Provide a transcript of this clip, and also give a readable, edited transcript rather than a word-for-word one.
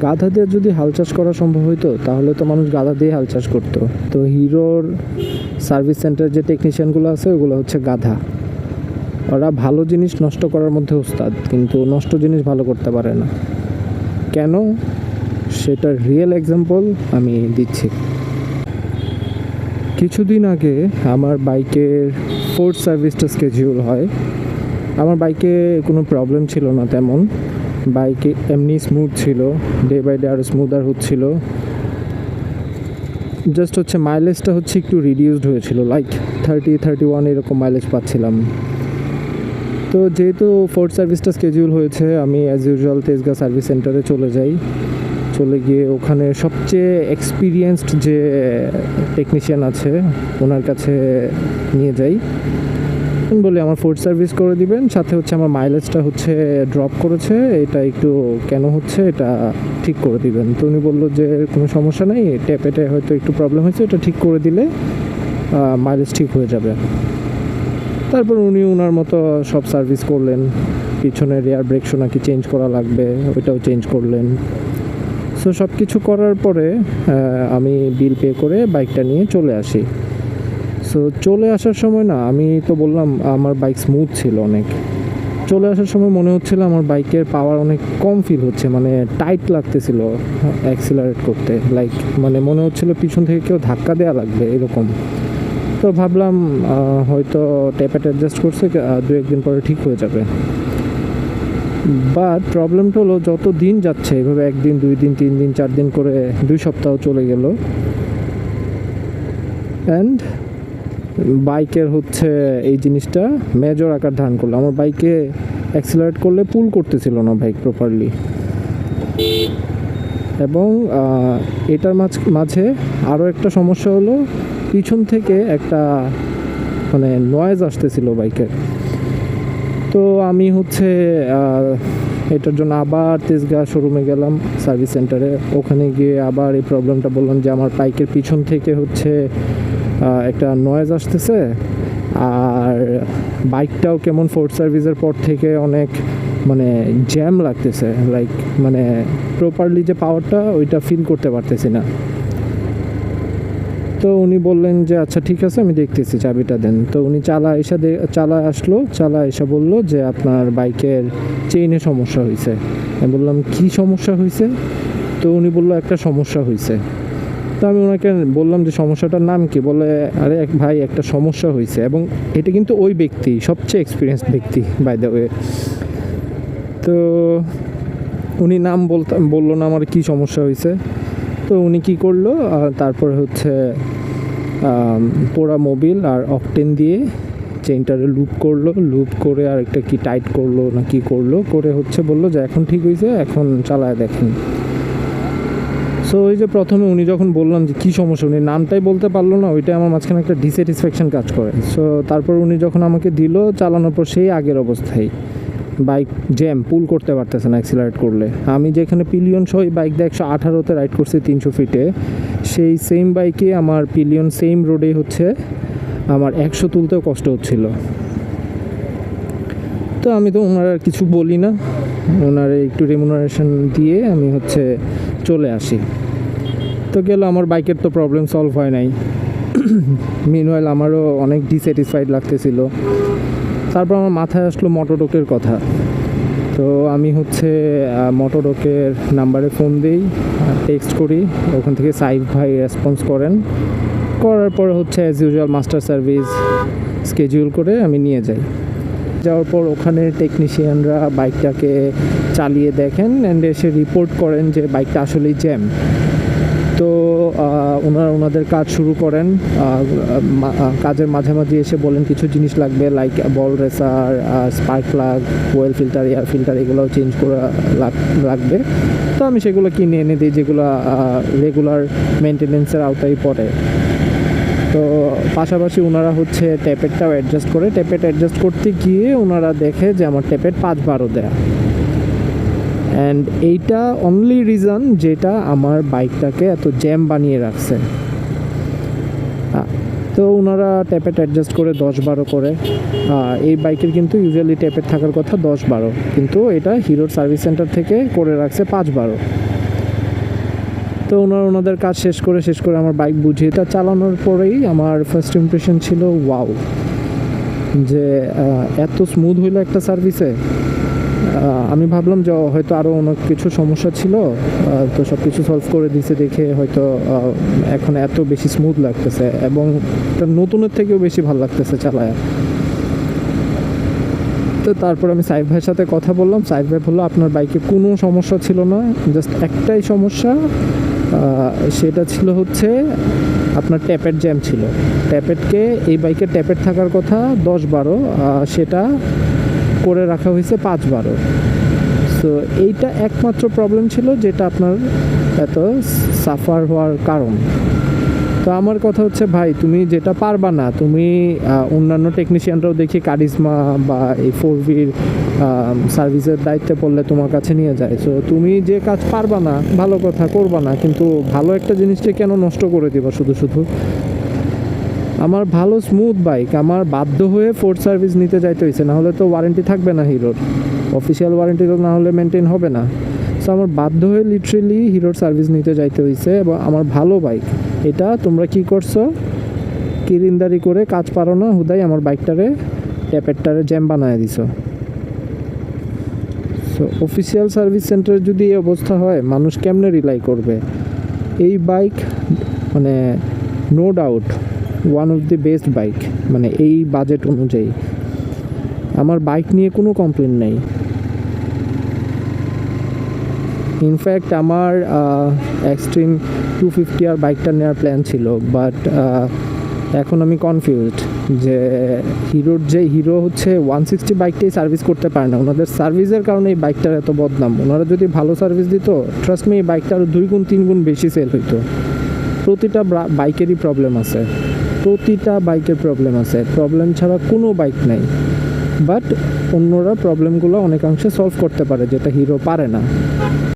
গাধা দিয়ে যদি হাল চাষ করা সম্ভব হইতো তাহলে তো মানুষ গাধা দিয়ে হাল চাষ করতো। তো হিরোর সার্ভিস সেন্টার যে টেকনিশিয়ানগুলো আছে ওগুলো হচ্ছে গাধা। ওরা ভালো জিনিস নষ্ট করার মধ্যে উস্তাদ, কিন্তু নষ্ট জিনিস ভালো করতে পারে না। কেন, সেটার রিয়েল এক্সাম্পল আমি দিচ্ছি। কিছুদিন আগে আমার বাইকের ফোর্থ সার্ভিসটা স্কেডিউল হয়। আমার বাইকে কোনো প্রবলেম ছিল না তেমন, বাইকে এমনি স্মুথ ছিল, ডে বাই ডে আরও স্মুদার হচ্ছিল। জাস্ট হচ্ছে মাইলেজটা হচ্ছে একটু রিডিউসড হয়েছিল, লাইক 30-31 এরকম মাইলেজ পাচ্ছিলাম। তো যেহেতু ফোর্থ সার্ভিসটা স্কেডিউল হয়েছে, আমি অ্যাজ ইউজুয়াল তেজগাঁ সার্ভিস সেন্টারে চলে যাই। চলে গিয়ে ওখানে সবচেয়ে এক্সপিরিয়েন্সড যে টেকনিশিয়ান আছে ওনার কাছে নিয়ে যাই, বলি আমার ফোর্থ সার্ভিস করে দিবেন, সাথে হচ্ছে আমার মাইলেজটা হচ্ছে ড্রপ করেছে, এটা একটু কেন হচ্ছে এটা ঠিক করে দিবেন। তো উনি বললো যে কোনো সমস্যা নেই, ট্যাপেটে হয়তো একটু প্রবলেম হয়েছে, এটা ঠিক করে দিলে মাইলেজ ঠিক হয়ে যাবে। তারপর উনি ওনার মতো সব সার্ভিস করলেন। পিছনে রেয়ার ব্রেক শো নাকি চেঞ্জ করা লাগবে, ওইটাও চেঞ্জ করলেন। সো সব কিছু করার পরে আমি বিল পে করে বাইকটা নিয়ে চলে আসি। সো চলে আসার সময় না, আমি তো বললাম আমার বাইক স্মুথ ছিল অনেক। চলে আসার সময় মনে হচ্ছিল আমার বাইকের পাওয়ার অনেক কম ফিল হচ্ছে, মানে টাইট লাগতেছিল অ্যাক্সিলারেট করতে, লাইক মানে মনে হচ্ছিল পিছন থেকে কেউ ধাক্কা দেওয়া লাগবে এরকম। তো ভাবলাম হয়তো ট্যাপেট অ্যাডজাস্ট করছে, 2-1 দিন পরে ঠিক হয়ে যাবে। বাট প্রবলেমটা হলো যত দিন যাচ্ছে এভাবে 1 দিন 2 দিন 3 দিন 4 দিন করে 2 সপ্তাহ চলে গেল, অ্যান্ড বাইকের হচ্ছে এই জিনিসটা মেজর আকার ধারণ করলো। আমার বাইকে অ্যাক্সিলারেট করলে পুল করতেছিল না বাইক প্রপারলি, এবং এটার মাঝে আরও একটা সমস্যা হলো, পিছন থেকে একটা মানে নয়েজ আসতেছিল বাইকের। তো আমি হচ্ছে এটার জন্য আবার তেজগাঁ শোরুমে গেলাম সার্ভিস সেন্টারে। ওখানে গিয়ে আবার এই প্রবলেমটা বললাম যে আমার বাইকের পিছন থেকে হচ্ছে একটা নয়েজ আসতেছে, আর বাইকটাও কেমন ফোর্থ সার্ভিসের পর থেকে অনেক মানে জ্যাম লাগতেছে, লাইক মানে প্রপারলি যে পাওয়ারটা ওইটা ফিল করতে পারতেছি না। তো উনি বললেন যে আচ্ছা ঠিক আছে, আমি দেখতেছি, চাবিটা দেন। তো উনি চালা এসে বললো যে আপনার বাইকের চেইনে সমস্যা হয়েছে। আমি বললাম কি সমস্যা হয়েছে? তো উনি বললো একটা সমস্যা হয়েছে। তো আমি ওনাকে বললাম যে সমস্যাটার নাম কি? বলে আরে ভাই একটা সমস্যা হয়েছে, এবং এটা কিন্তু ওই ব্যক্তি, সবচেয়ে এক্সপিরিয়েন্সড ব্যক্তি বাই দ্য ওয়ে। তো উনি নাম বললো না আমার কি সমস্যা হয়েছে। তো উনি কি করলো, তারপরে হচ্ছে পোড়া মোবিল আর অকটেন দিয়ে চেইনটারে লুপ করে আর একটা কি টাইট করলো না কি করলো করে হচ্ছে বললো যে এখন ঠিক হয়েছে, এখন চালায় দেখেন। সো ওই যে প্রথমে উনি যখন বললাম যে কী সমস্যা, উনি নামটাই বলতে পারলো না, ওইটাই আমার মাঝখানে একটা ডিস্যাটিসফ্যাকশন কাজ করে। সো তারপর উনি যখন আমাকে দিল চালানোর পর সেই আগের অবস্থায় বাইক জ্যাম, পুল করতে পারতেছে না অ্যাক্সিলারেট করলে। আমি যেখানে পিলিয়ন সহ বাইক দিয়ে 118-তে রাইড করছি 300 ফিটে, সেই সেম বাইকে আমার পিলিয়ন সেম রোডেই হচ্ছে আমার 100 তুলতেও কষ্ট হচ্ছিল। তো আমি তো ওনার আর কিছু বলি না, ওনার একটু রেমুনারেশন দিয়ে আমি হচ্ছে চলে আসি। তো গেল, আমার বাইকের তো প্রবলেম সলভ হয় নাই। মিনওয়াইল আমারও অনেক ডিস্যাটিসফাইড লাগতেছিল। তারপর আমার মাথায় আসলো মোটোডকের কথা। তো আমি হচ্ছে মোটোডকের নাম্বারে ফোন দিই, টেক্সট করি, ওখান থেকে সাইফ ভাই রেসপন্স করার পরে হচ্ছে as usual master service schedule করে আমি নিয়ে যাওয়ার পর ওখানে টেকনিশিয়ানরা বাইকটাকে চালিয়ে দেখেন অ্যান্ড এসে রিপোর্ট করেন যে বাইকটা আসলেই জ্যাম। তো ওনাদের কাজ শুরু করেন। কাজের মাঝামাঝি এসে বলেন কিছু জিনিস লাগবে, লাইক বল racer, spark plug, well filter, air filter, এগুলোও চেঞ্জ করা লাগবে। তো আমি সেগুলো কিনে এনে দিই, যেগুলো রেগুলার মেনটেনেন্সের আওতায় পড়ে। তো পাশাপাশি ওনারা হচ্ছে ট্যাপেটটাও অ্যাডজাস্ট করে। ট্যাপেট অ্যাডজাস্ট করতে গিয়ে ওনারা দেখে যে আমার ট্যাপেট 5-12 দেয়া, অ্যান্ড এইটা অনলি রিজন যেটা আমার বাইকটাকে এত জ্যাম বানিয়ে রাখছে। তো ওনারা ট্যাপেট অ্যাডজাস্ট করে 10-12 করে। এই বাইকের কিন্তু ইউজুয়ালি ট্যাপেট থাকার কথা 10-12, কিন্তু এটা হিরোর সার্ভিস সেন্টার থেকে করে রাখছে 5-12। তো ওনাদের কাজ শেষ করে আমার বাইক বুঝিয়ে তা চালানোর পরেই আমার ফার্স্ট ইমপ্রেশন ছিল ওয়াও, যে এত স্মুথ হইলো একটা সার্ভিসে। আমি ভাবলাম যে হয়তো আরও অনেক কিছু সমস্যা ছিল, তো সব কিছু সলভ করে দিয়েছে দেখে হয়তো এখন এত বেশি স্মুথ লাগতেছে এবং নতুনের থেকেও বেশি ভালো লাগতেছে চালায়। তো তারপর আমি সাইফ ভাইয়ের সাথে কথা বললাম। সাইফ ভাই বললো আপনার বাইকে কোনো সমস্যা ছিল না, জাস্ট একটাই সমস্যা, সেটা ছিল হচ্ছে আপনার ট্যাপের জ্যাম ছিল। ট্যাপেটকে এই বাইকের ট্যাপেট থাকার কথা 10-12, সেটা করে রাখা হয়েছে 5-12। সো এইটা একমাত্র প্রবলেম ছিল যেটা আপনার এত সাফার হওয়ার কারণ। তো আমার কথা হচ্ছে ভাই, তুমি যেটা পারবা না, তুমি অন্যান্য টেকনিশিয়ানরাও দেখি কারিজমা বা এই 4Vর সার্ভিসের দায়িত্বে পড়লে তোমার কাছে নিয়ে যায়। সো তুমি যে কাজ পারবা না, ভালো কথা, করবা না, কিন্তু ভালো একটা জিনিসটা কেন নষ্ট করে দিবা শুধু শুধু? আমার ভালো স্মুথ বাইক, আমার বাধ্য হয়ে ফোর্থ সার্ভিস নিতে যাইতে হয়েছে, না হলে তো ওয়ারেন্টি থাকবে না হিরোর, অফিসিয়াল ওয়ারেন্টি তো না হলে মেনটেন হবে না। সো আমার বাধ্য হয়ে লিটারেলি হিরোর সার্ভিস নিতে যাইতে হয়েছে। এবং আমার ভালো বাইক, এটা তোমরা কি করছো, কিরিন্দারি করে কাজ পারো না, হুদাই আমার বাইকটারে ট্যাপেরটারে জ্যাম বানায় দিছো। সো অফিসিয়াল সার্ভিস সেন্টারে যদি এই অবস্থা হয়, মানুষ কেমনে রিলাই করবে? এই বাইক মানে no doubt one of the best bike, মানে এই বাজেট অনুযায়ী আমার বাইক নিয়ে কোনো কমপ্লেন নেই। ইনফ্যাক্ট আমার এক্সট্রিম 250 আর বাইকটা নেওয়ার প্ল্যান ছিল, বাট এখন আমি কনফিউজড যে হিরো হচ্ছে 160 বাইকটাই সার্ভিস করতে পারে না। ওনাদের সার্ভিসের কারণে এই বাইকটার এত বদনাম। ওনারা যদি ভালো সার্ভিস দিত, ট্রাস্ট মি, এই বাইকটা আরও 2-3 গুণ বেশি সেল হইতো। প্রতিটা বাইকেরই প্রবলেম আছে, প্রতিটা বাইকের প্রবলেম আছে, প্রবলেম ছাড়া কোনো বাইক নাই। বাট অন্যরা প্রবলেমগুলো অনেকাংশে সলভ করতে পারে, যেটা হিরো পারে না।